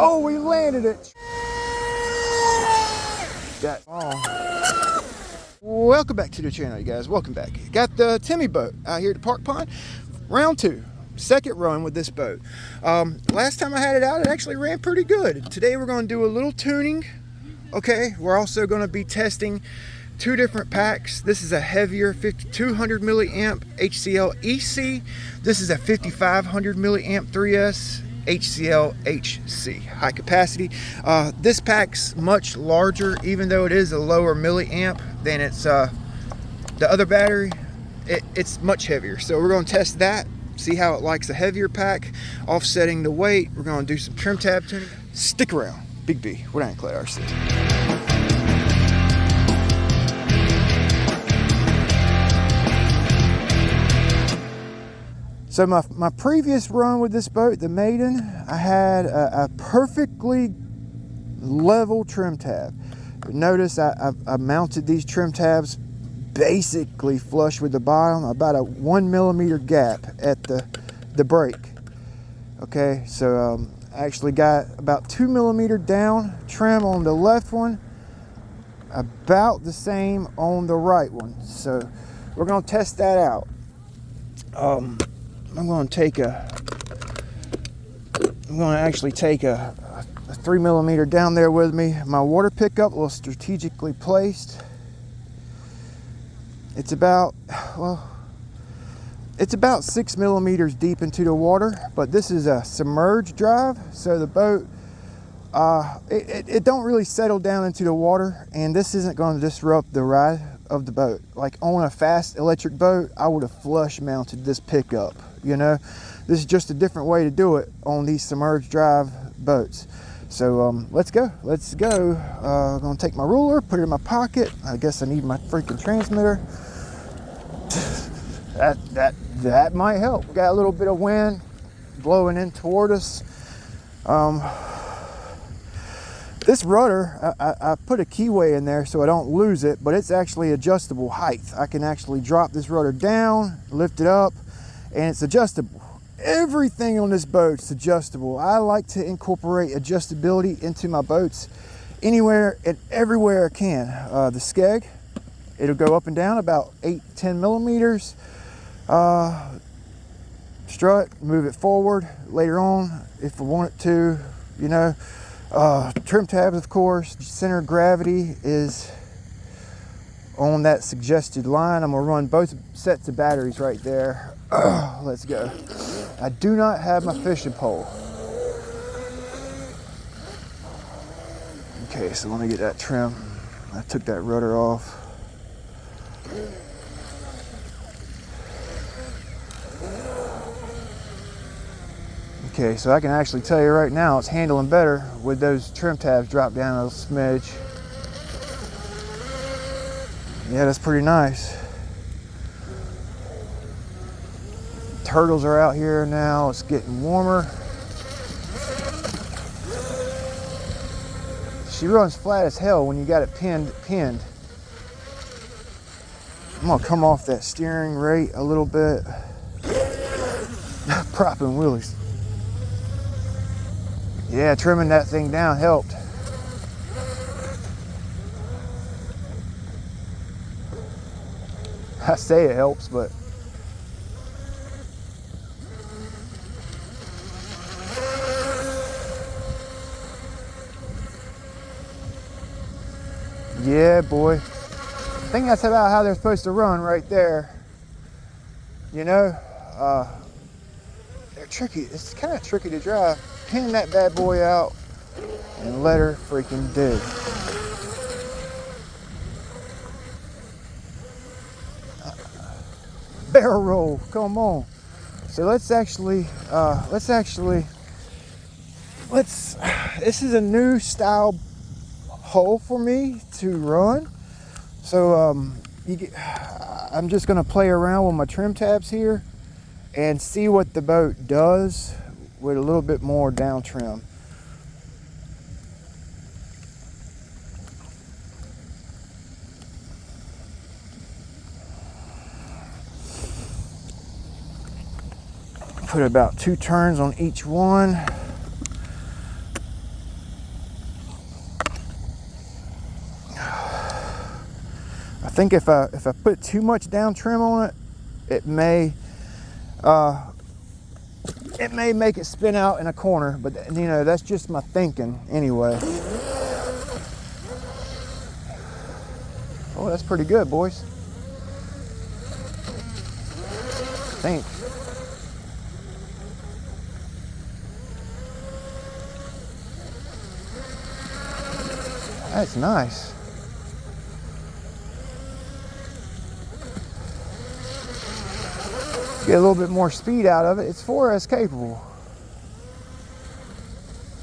Oh, we landed it. Got Welcome back to the channel, you guys. Welcome back. Got the Timmy boat out here at the park pond. Round 2. Second run with this boat. Last time I had it out, it actually ran pretty good. Today we're going to do a little tuning. Okay, we're also going to be testing 2 different packs. This is a heavier 5200 milliamp HCL-EC. This is a 5500 milliamp 3S HCL-HC, high capacity. This pack's much larger, even though it is a lower milliamp than it's the other battery. It's much heavier, so we're going to test that, see how it likes a heavier pack, offsetting the weight. We're going to do some trim tab tuning. Stick around. Big B with Ironclade RC. So my previous run with this boat, the Maiden, I had a perfectly level trim tab. Notice I mounted these trim tabs basically flush with the bottom, about a 1 millimeter gap at the brake. Okay, so I actually got about 2 millimeter down trim on the left one, about the same on the right one. So we're going to test that out. I'm going to actually take a 3 millimeter down there with me. My water pickup was strategically placed. It's about 6 millimeters deep into the water, but this is a submerged drive, so the boat it don't really settle down into the water, and this isn't going to disrupt the ride of the boat. Like on a fast electric boat, I would have flush mounted this pickup. You know, this is just a different way to do it on these submerged drive boats. So let's go. I'm gonna take my ruler, put it in my pocket. I guess I need my freaking transmitter. That might help. We got a little bit of wind blowing in toward us. This rudder, I put a keyway in there so I don't lose it, but it's actually adjustable height. I can actually drop this rudder down, lift it up, and it's adjustable. Everything on this boat's adjustable. I like to incorporate adjustability into my boats anywhere and everywhere I can. The skeg, it'll go up and down about 8-10 millimeters. Strut, move it forward later on if I want it to, you know. Trim tabs, of course. Center of gravity is on that suggested line. I'm gonna run both sets of batteries right there. Let's go. I do not have my fishing pole. Okay, so let me get that trim. I took that rudder off. Okay, so I can actually tell you right now it's handling better with those trim tabs dropped down a smidge. Yeah, that's pretty nice. Turtles are out here now. It's getting warmer. She runs flat as hell when you got it pinned. I'm gonna come off that steering rate a little bit. Propping wheelies. Yeah, trimming that thing down helped. I say it helps, but yeah, boy. I think that's about how they're supposed to run right there. You know, they're tricky. It's kind of tricky to drive. Pin that bad boy out and let her freaking dig. Barrel roll, come on. So this is a new style hole for me to run. So I'm just gonna play around with my trim tabs here and see what the boat does with a little bit more down trim. Put about 2 turns on each one. think if I put too much down trim on it, it may make it spin out in a corner, but you know, that's just my thinking anyway. Oh, that's pretty good, boys. I think. That's nice. Get a little bit more speed out of it. It's 4S capable.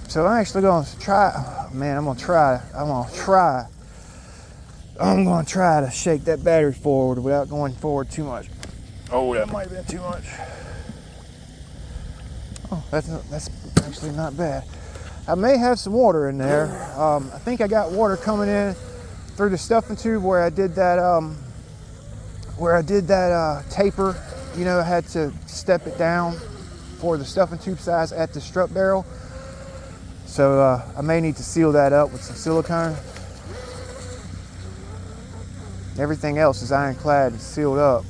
So I'm actually going to try, I'm going to try to shake that battery forward without going forward too much. Oh, that might have been too much. Oh, that's actually not bad. I may have some water in there. I think I got water coming in through the stuffing tube where I did that taper. You know, I had to step it down for the stuffing tube size at the strut barrel. So I may need to seal that up with some silicone. Everything else is ironclad and sealed up.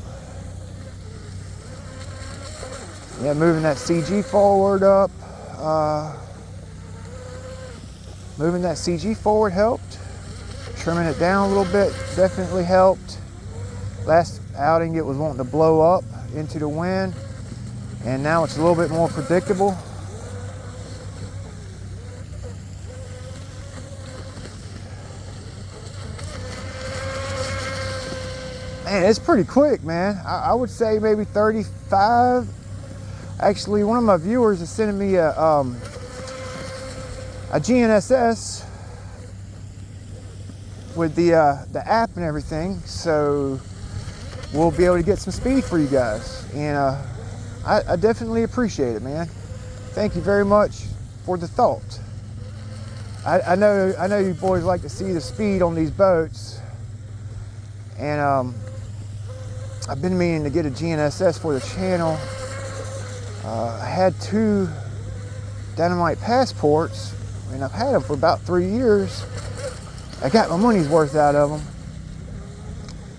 Yeah, moving that CG forward up. Moving that CG forward helped. Trimming it down a little bit definitely helped. Last outing it was wanting to blow up into the wind, and now it's a little bit more predictable. Man, it's pretty quick, man. I would say maybe 35. Actually, one of my viewers is sending me a GNSS with the app and everything, so we'll be able to get some speed for you guys. And I definitely appreciate it, man. Thank you very much for the thought. I know you boys like to see the speed on these boats, and I've been meaning to get a GNSS for the channel. I had 2 Dynimite passports, and I've had them for about 3 years. I got my money's worth out of them,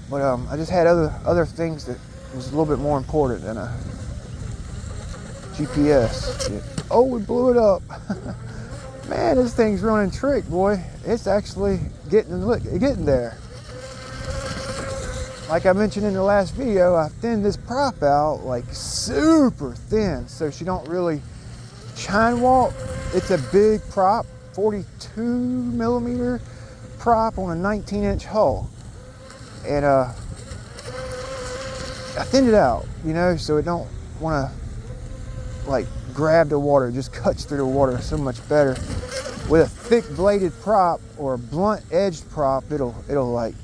but I just had other things that was a little bit more important than a GPS. Oh, we blew it up. Man, this thing's running trick, boy. It's actually getting there. Like I mentioned in the last video, I thinned this prop out like super thin so she don't really chine walk. It's a big prop, 42 millimeter prop on a 19-inch hull. And I thinned it out, you know, so it don't want to like grab the water. It just cuts through the water so much better. With a thick bladed prop or a blunt edged prop, it'll like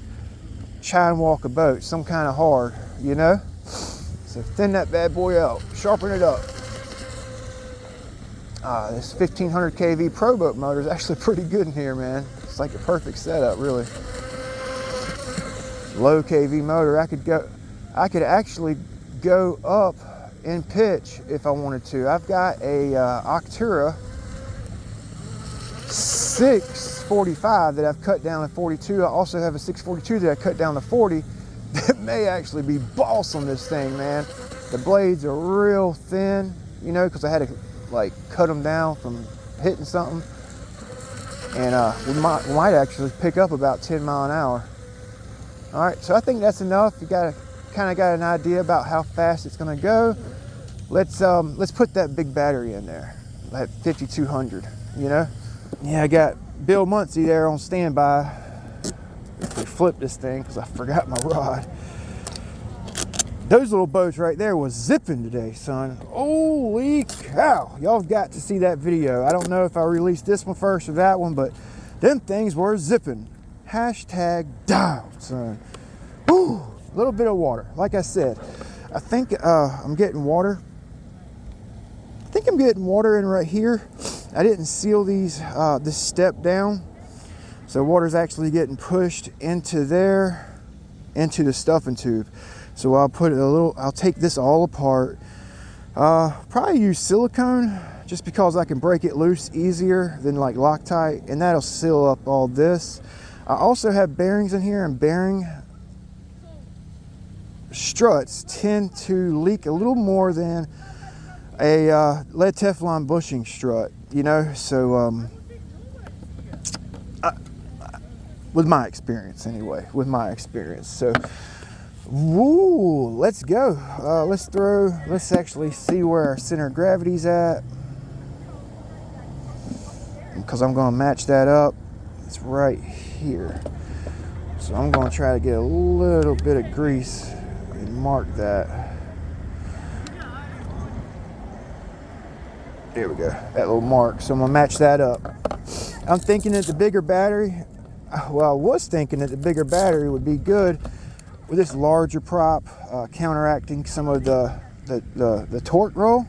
chine walk a boat some kind of hard, you know. So thin that bad boy out, sharpen it up. This 1500 kV Pro Boat motor is actually pretty good in here, man. It's like a perfect setup, really. Low kV motor. I could actually go up in pitch if I wanted to. I've got a Octura 645 that I've cut down to 42. I also have a 642 that I cut down to 40. That may actually be boss on this thing, man. The blades are real thin, you know, because I had to like cut them down from hitting something. And we might actually pick up about 10 miles an hour. All right, so I think that's enough. You kind of got an idea about how fast it's going to go. Let's put that big battery in there, that 5200. You know. Yeah, I got Bill Muncie there on standby. If we flip this thing, because I forgot my rod. Those little boats right there was zipping today, son. Holy cow. Y'all got to see that video. I don't know if I released this one first or that one, but them things were zipping. #dialed, son. Ooh, a little bit of water. Like I said, I think I'm getting water. I think I'm getting water in right here. I didn't seal these this step down, so water's actually getting pushed into there, into the stuffing tube. So I'll take this all apart. Probably use silicone just because I can break it loose easier than like Loctite, and that'll seal up all this. I also have bearings in here and bearing struts tend to leak a little more than a lead Teflon bushing strut, you know. So with my experience anyway, so woo, let's go. Let's actually see where our center of gravity's at, because I'm going to match that up. It's right here. So I'm going to try to get a little bit of grease and mark that. There we go, that little mark. So I'm going to match that up. I'm thinking that the bigger battery, well, I was thinking that the bigger battery would be good with this larger prop, counteracting some of the torque roll.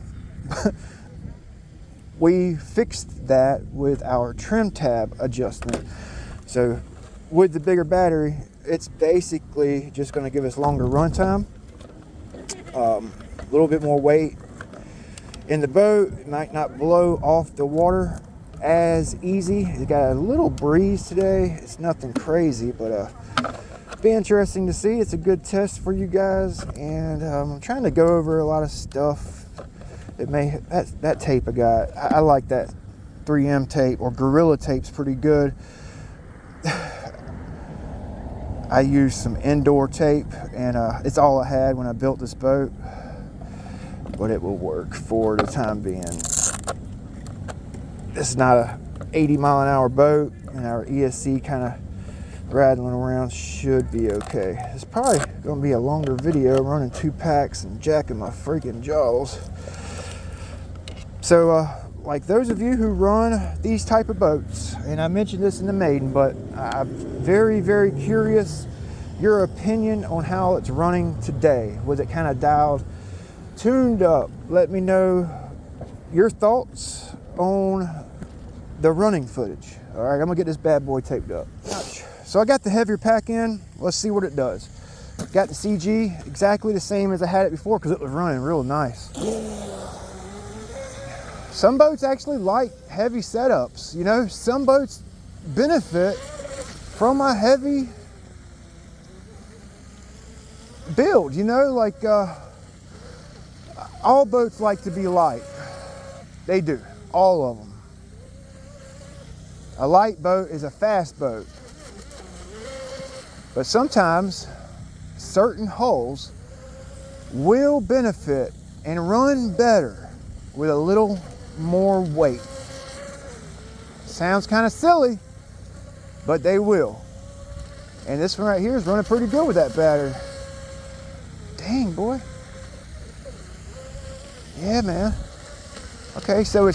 We fixed that with our trim tab adjustment. So with the bigger battery, it's basically just going to give us longer run time, a little bit more weight in the boat. It might not blow off the water as easy. It got a little breeze today. It's nothing crazy, but be interesting to see. It's a good test for you guys, and I'm trying to go over a lot of stuff. That tape I got, I like that 3M tape, or Gorilla tape's pretty good. I used some indoor tape, and it's all I had when I built this boat, but it will work for the time being. This is not a 80-mile-an-hour boat, and our ESC kind of rattling around should be okay. It's probably going to be a longer video, running 2 packs and jacking my freaking jaws. So like those of you who run these type of boats, and I mentioned this in the maiden, but I'm very, very curious your opinion on how it's running today. Was it kind of dialed, tuned up? Let me know your thoughts on the running footage. All right, I'm gonna get this bad boy taped up. So I got the heavier pack in. Let's see what it does. Got the CG exactly the same as I had it before, because it was running real nice. Some boats actually like heavy setups, you know. Some boats benefit from a heavy build, you know, like all boats like to be light. They do, all of them. A light boat is a fast boat. But sometimes certain hulls will benefit and run better with a little more weight. Sounds kind of silly, but they will. And this one right here is running pretty good with that battery. Dang, boy. Yeah, man. Okay, so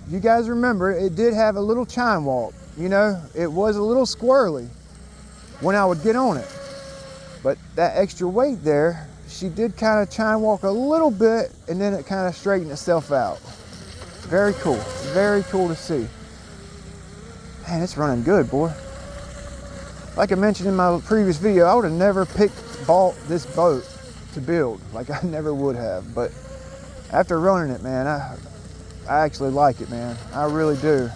you guys remember it did have a little chine walk. You know, it was a little squirrely when I would get on it. But that extra weight there, she did kind of chine walk a little bit, and then it kind of straightened itself out. Very cool to see. Man, it's running good, boy. Like I mentioned in my previous video, I would have never bought this boat to build. Like, I never would have. But after running it, man, I actually like it, man. I really do.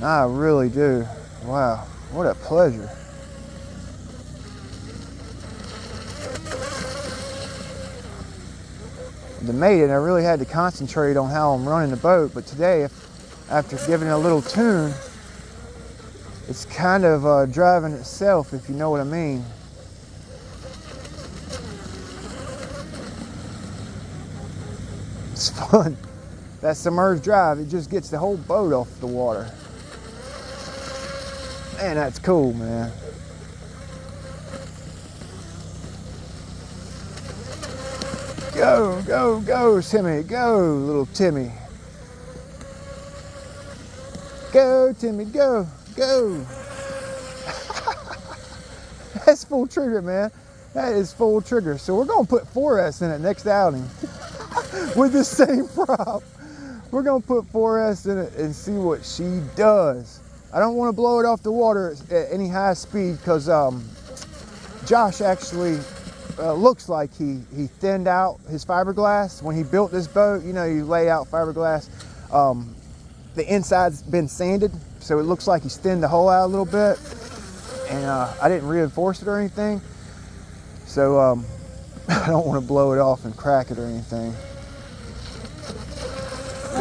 I really do. Wow, what a pleasure. The maiden, I really had to concentrate on how I'm running the boat, but today, after giving it a little tune, it's kind of driving itself, if you know what I mean. It's fun. That submerged drive, it just gets the whole boat off the water. Man, that's cool, man. Go, go, go, Timmy. Go, little Timmy. Go, Timmy, go, go. That's full trigger, man. That is full trigger. So we're going to put 4S in it next outing with the same prop. We're going to put 4S in it and see what she does. I don't want to blow it off the water at any high speed, because Josh actually looks like he thinned out his fiberglass when he built this boat. You know, you lay out fiberglass. The inside's been sanded, so it looks like he's thinned the hole out a little bit. and I didn't reinforce it or anything, so I don't want to blow it off and crack it or anything.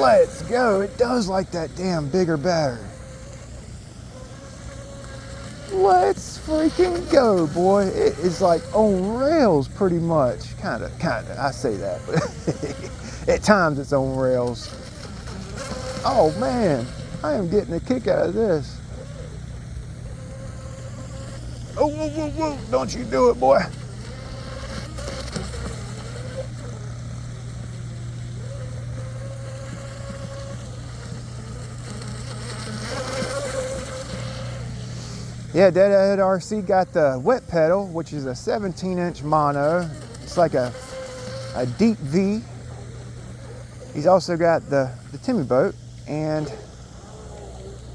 Let's go. It does like that damn bigger battery. Let's freaking go, boy. It is like on rails pretty much. Kinda, I say that, but at times it's on rails. Oh man, I am getting a kick out of this. Oh, whoa, whoa, whoa, don't you do it, boy. Yeah, Deadhead RC got the wet pedal, which is a 17-inch mono. It's like a deep V. He's also got the Timmy boat and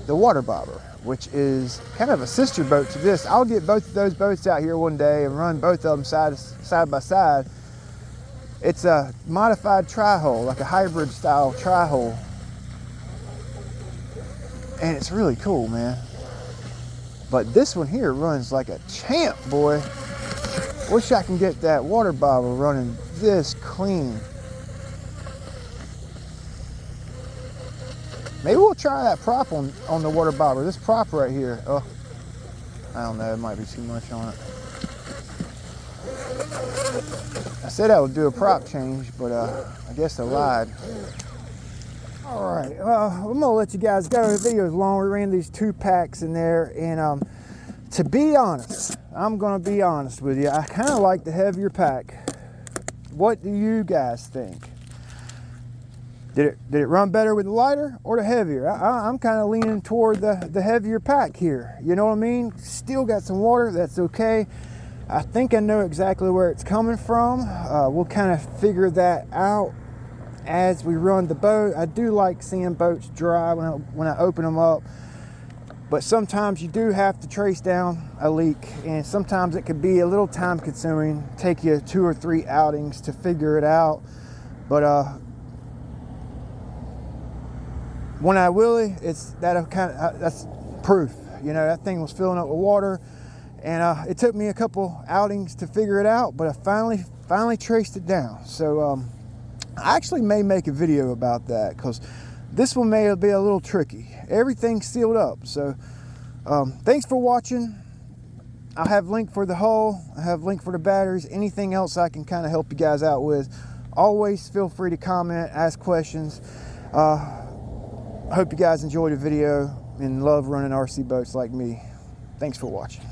the water bobber, which is kind of a sister boat to this. I'll get both of those boats out here one day and run both of them side by side. It's a modified tri-hull, like a hybrid style tri-hull. And it's really cool, man. But this one here runs like a champ, boy. Wish I can get that water bobber running this clean. Maybe we'll try that prop on the water bobber. This prop right here. Oh, I don't know, it might be too much on it. I said I would do a prop change, but I guess I lied. All right, I'm gonna let you guys go. The video is long. We ran these 2 packs in there, and to be honest, I'm gonna be honest with you. I kind of like the heavier pack. What do you guys think? Did it run better with the lighter or the heavier? I'm kind of leaning toward the heavier pack here. You know what I mean? Still got some water. That's okay. I think I know exactly where it's coming from. We'll kind of figure that out as we run the boat. I do like seeing boats dry when I open them up, but sometimes you do have to trace down a leak, and sometimes it could be a little time consuming, take you 2 or 3 outings to figure it out. But when I wheelie, that's proof. You know, that thing was filling up with water, and it took me a couple outings to figure it out, but I finally traced it down. So I actually may make a video about that, because this one may be a little tricky. Everything's sealed up. So thanks for watching. I'll have link for the hull. I have link for the batteries. Anything else I can kind of help you guys out with, always feel free to comment, ask questions. I hope you guys enjoyed the video and love running RC boats like me. Thanks for watching.